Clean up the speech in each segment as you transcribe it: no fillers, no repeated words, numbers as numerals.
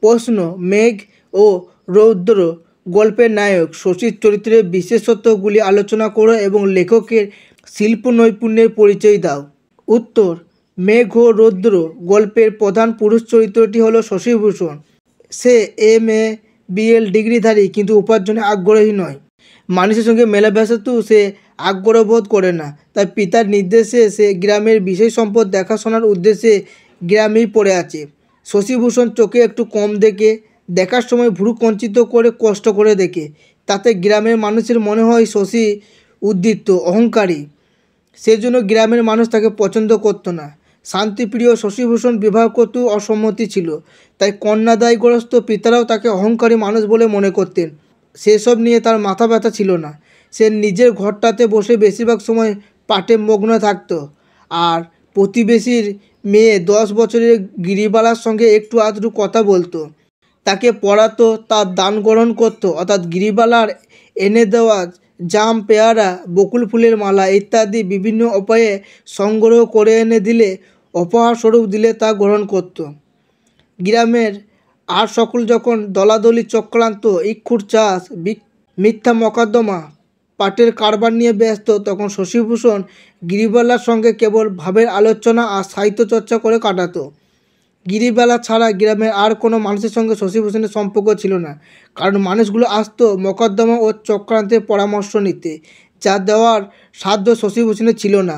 প্রশ্ন, মেঘ ও রৌদ্র গল্পের নায়ক শশীর চরিত্রের বিশেষত্বগুলি আলোচনা করো এবং লেখকের শিল্প নৈপুণ্যের পরিচয় দাও। উত্তর, মেঘ ও রৌদ্র গল্পের প্রধান পুরুষ চরিত্রটি হলো শশীভূষণ। সে MA-BL ডিগ্রিধারী কিন্তু উপার্জনে আগ্রহী নয়। মানুষের সঙ্গে মেলামেশাতেও সে আগ্রহ বোধ করে না। তার পিতার নির্দেশে সে গ্রামের বিষয় সম্পদ দেখাশোনার উদ্দেশ্যে গ্রামেই পড়ে আছে। শশীভূষণ চোখে একটু কম দেখে, দেখার সময় ভ্রু কুঞ্চিত করে কষ্ট করে দেখে। তাতে গ্রামের মানুষের মনে হয় শশী উদ্যত, অহংকারী। সেজন্য গ্রামের মানুষ তাকে পছন্দ করতো না। শান্তিপ্রিয় শশীভূষণ বিবাহ করতেও অসম্মতি ছিল, তাই কন্যাদায়গ্রস্ত পিতারাও তাকে অহংকারী মানুষ বলে মনে করতেন। সেসব নিয়ে তার মাথা ব্যথা ছিল না। সে নিজের ঘরটাতে বসে বেশিরভাগ সময় পাঠে মগ্ন থাকত, আর প্রতিবেশীর মেয়ে 10 বছরের গিরিবালার সঙ্গে একটু আধটু কথা বলতো, তাকে পড়াতো, তার দান গ্রহণ করতো। অর্থাৎ গিরিবালার এনে দেওয়া জাম, পেয়ারা, বকুল ফুলের মালা ইত্যাদি বিভিন্ন উপায়ে সংগ্রহ করে এনে দিলে, উপহারস্বরূপ দিলে তা গ্রহণ করত। গ্রামের আর সকল যখন দলাদলি, চক্রান্ত, ইক্ষুর চাষ, মিথ্যা মকদ্দমা, পাটের কারবার নিয়ে ব্যস্ত, তখন শশীভূষণ গিরিবালার সঙ্গে কেবল ভাবের আলোচনা আর সাহিত্য চর্চা করে কাটাতো। গিরিবালা ছাড়া গ্রামের আর কোনো মানুষের সঙ্গে শশীভূষণের সম্পর্ক ছিল না, কারণ মানুষগুলো আসতো মকদ্দমা ও চক্রান্তের পরামর্শ নিতে, যা দেওয়ার সাধ্য শশীভূষণের ছিল না।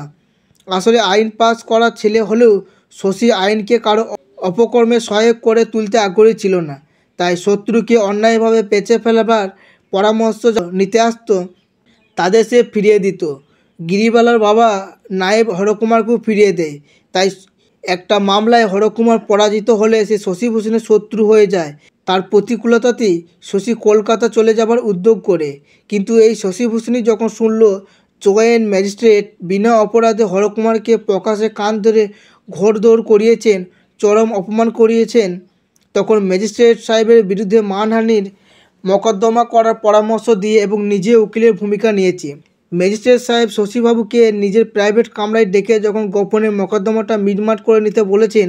আসলে আইন পাস করা ছেলে হলেও শশী আইনকে কারো অপকর্মে সহায়ক করে তুলতে আগ্রহী ছিল না। তাই শত্রুকে অন্যায়ভাবে পেঁচে ফেলবার পরামর্শ নিতে আসতো, তাদের সে ফিরিয়ে দিত। গিরিবালার বাবা নায়েব হরকুমারকেও ফিরিয়ে দেয়। তাই একটা মামলায় হরকুমার পরাজিত হলে সে শশীভূষণের শত্রু হয়ে যায়। তার প্রতিকূলতাতেই শশী কলকাতা চলে যাবার উদ্যোগ করে। কিন্তু এই শশীভূষণই যখন শুনল জয়েন্ট ম্যাজিস্ট্রেট বিনা অপরাধে হরকুমারকে প্রকাশ্যে কান ধরে ঘোড়দৌড় করিয়েছেন, চরম অপমান করিয়েছেন, তখন ম্যাজিস্ট্রেট সাহেবের বিরুদ্ধে মানহানির মকদ্দমা করার পরামর্শ দিয়ে এবং নিজে উকিলের ভূমিকা নিয়েছে। ম্যাজিস্ট্রেট সাহেব শশীবাবুকে নিজের প্রাইভেট কামরায় ডেকে যখন গোপনে মকদ্দমাটা মিটমাট করে নিতে বলেছেন,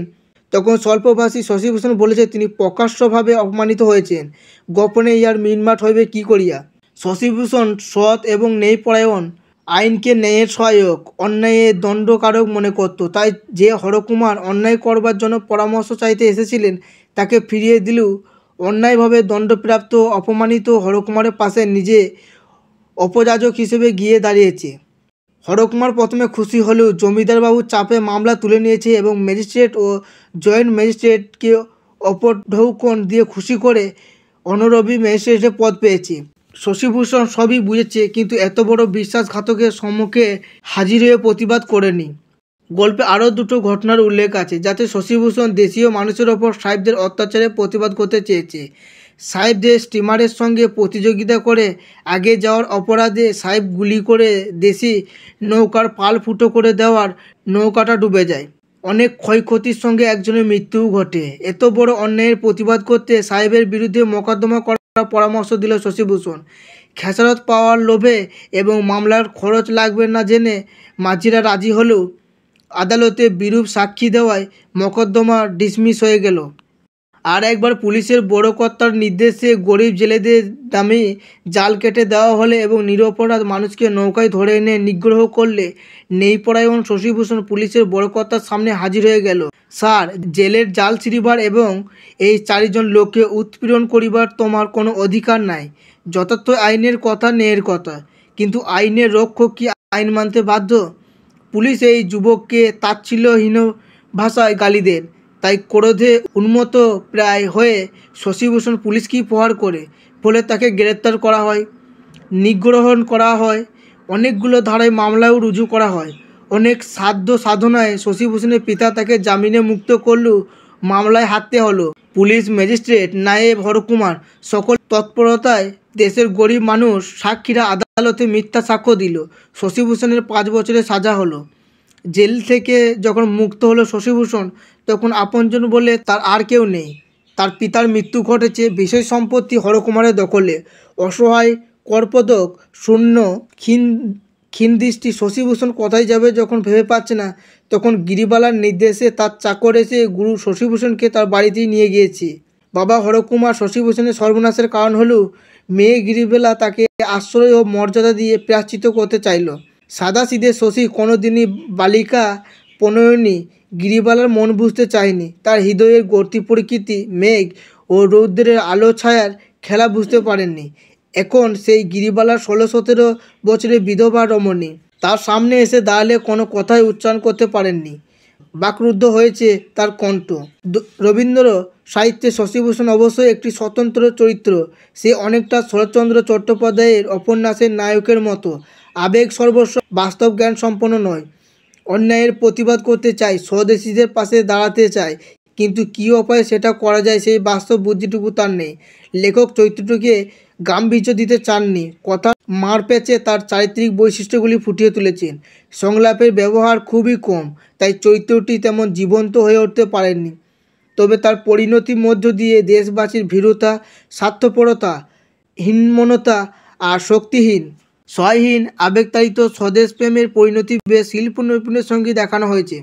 তখন স্বল্পভাষী শশীভূষণ বলেছে তিনি প্রকাশ্যভাবে অপমানিত হয়েছেন, গোপনে ইহার মিটমাট হইবে কী করিয়া। শশীভূষণ সৎ এবং ন্যায়পরায়ণ, আইনকে ন্যায়ের সহায়ক, অন্যায়ে দণ্ডকারক মনে করত। তাই যে হরকুমার অন্যায় করবার জন্য পরামর্শ চাইতে এসেছিলেন তাকে ফিরিয়ে দিলেও অন্যায়ভাবে দণ্ডপ্রাপ্ত অপমানিত হরকুমারের পাশে নিজে অপযাজক হিসেবে গিয়ে দাঁড়িয়েছে। হরকুমার প্রথমে খুশি হলেও জমিদারবাবুর চাপে মামলা তুলে নিয়েছে এবং ম্যাজিস্ট্রেট ও জয়েন্ট ম্যাজিস্ট্রেটকে অপঢৌকন দিয়ে খুশি করে অনারবি ম্যাজিস্ট্রেটের পদ পেয়েছে। শশীভূষণ সবই বুঝেছে, কিন্তু এত বড় বিশ্বাসঘাতকের সম্মুখে হাজির হয়ে প্রতিবাদ করেনি। গল্পে আরও দুটো ঘটনার উল্লেখ আছে যাতে শশীভূষণ দেশীয় মানুষের ওপর সাহেবদের অত্যাচারের প্রতিবাদ করতে চেয়েছে। সাহেবদের স্টিমারের সঙ্গে প্রতিযোগিতা করে আগে যাওয়ার অপরাধে সাহেব গুলি করে দেশি নৌকার পাল ফুটো করে দেওয়ার নৌকাটা ডুবে যায়। অনেক ক্ষয়ক্ষতির সঙ্গে একজনের মৃত্যুও ঘটে। এত বড় অন্যায়ের প্রতিবাদ করতে সাহেবের বিরুদ্ধে মোকদ্দমা করার পরামর্শ দিল শশীভূষণ। খেসারত পাওয়ার লোভে এবং মামলার খরচ লাগবে না জেনে মাঝিরা রাজি হলেও আদালতে বিরূপ সাক্ষী দেওয়ায় মকদ্দমা ডিসমিস হয়ে গেল। আর একবার পুলিশের বড় কর্তার নির্দেশে গরিব জেলেদের দামে জাল কেটে দেওয়া হলে এবং নিরপরাধ মানুষকে নৌকায় ধরে এনে নিগ্রহ করলে ন্যায়পরায়ণ শশীভূষণ পুলিশের বড় কর্তার সামনে হাজির হয়ে গেল। স্যার, জেলের জাল ছিঁড়িবার এবং এই 4 জন লোককে উৎপীড়ন করিবার তোমার কোনো অধিকার নাই। যথার্থ আইনের কথা ন্যায়ের কথা, কিন্তু আইনের রক্ষক কি আইন মানতে বাধ্য? পুলিশ এই যুবককে তাচ্ছিল্যহীন ভাষায় গালি দেন। তাই ক্রোধে উন্মত্ত প্রায় হয়ে শশীভূষণ পুলিশকেই প্রহার করে, ফলে তাকে গ্রেপ্তার করা হয়, নিগ্রহণ করা হয়, অনেকগুলো ধারায় মামলাও রুজু করা হয়। অনেক সাধ্য সাধনায় শশীভূষণের পিতা তাকে জামিনে মুক্ত করলেও মামলায় হারতে হলো। পুলিশ, ম্যাজিস্ট্রেট, নায়েব হরকুমার সকল তৎপরতায় দেশের গরিব মানুষ, সাক্ষীরা আদালতে মিথ্যা সাক্ষ্য দিল। শশীভূষণের 5 বছরের সাজা হলো। জেল থেকে যখন মুক্ত হলো শশীভূষণ, তখন আপনজন বলে তার আর কেউ নেই। তার পিতার মৃত্যু ঘটেছে, বিষয় সম্পত্তি হরকুমারের দখলে। অসহায়, করপদক, শূন্য, ক্ষীণদৃষ্টি শশীভূষণ কোথায় যাবে যখন ভেবে পাচ্ছে না, তখন গিরিবালার নির্দেশে তার চাকর এসে গুরু শশীভূষণকে তার বাড়িতেই নিয়ে গিয়েছে। বাবা হরকুমার শশিভূষণের সর্বনাশের কারণ হলেও মেয়ে গিরিবেলা তাকে আশ্রয় ও মর্যাদা দিয়ে প্রায়শ্চিত্ত করতে চাইল। সাদাসিধে শশী কোনোদিনই বালিকা প্রণয়িনী গিরিবালার মন বুঝতে চায়নি। তার হৃদয়ের গতি প্রকৃতি, মেঘ ও রৌদ্রের আলো ছায়ার খেলা বুঝতে পারেননি। এখন সেই গিরিবালার 16-17 বছরের বিধবা রমণী তার সামনে এসে দাঁড়ালে কোনো কথাই উচ্চারণ করতে পারেননি। বাকরুদ্ধ হয়েছে তার কণ্ঠ। রবীন্দ্র সাহিত্যে শশিভূষণ অবশ্যই একটি স্বতন্ত্র চরিত্র। সে অনেকটা শরৎচন্দ্র চট্টোপাধ্যায়ের উপন্যাসের নায়কের মতো আবেগ সর্বস্ব, বাস্তব জ্ঞান সম্পন্ন নয়। অন্যায়ের প্রতিবাদ করতে চায়, স্বদেশীদের পাশে দাঁড়াতে চায়, কিন্তু কী উপায়ে সেটা করা যায় সেই বাস্তব বুদ্ধিটুকু তার নেই। লেখক চরিত্রটিকে গাম্ভীর্য দিতে চাননি, কথা মারপ্যাঁচে তার চারিত্রিক বৈশিষ্ট্যগুলি ফুটিয়ে তুলেছেন। সংলাপের ব্যবহার খুবই কম, তাই চরিত্রটি তেমন জীবন্ত হয়ে উঠতে পারেনি। তবে তার পরিণতির মধ্য দিয়ে দেশবাসীর ভীরুতা, স্বার্থপরতা, হীনমন্যতা আর শক্তিহীন, সহায়হীন, আবেগতাড়িত স্বদেশপ্রেমের পরিণতি বেশ শিল্প নৈপুণ্যের সঙ্গে দেখানো হয়েছে।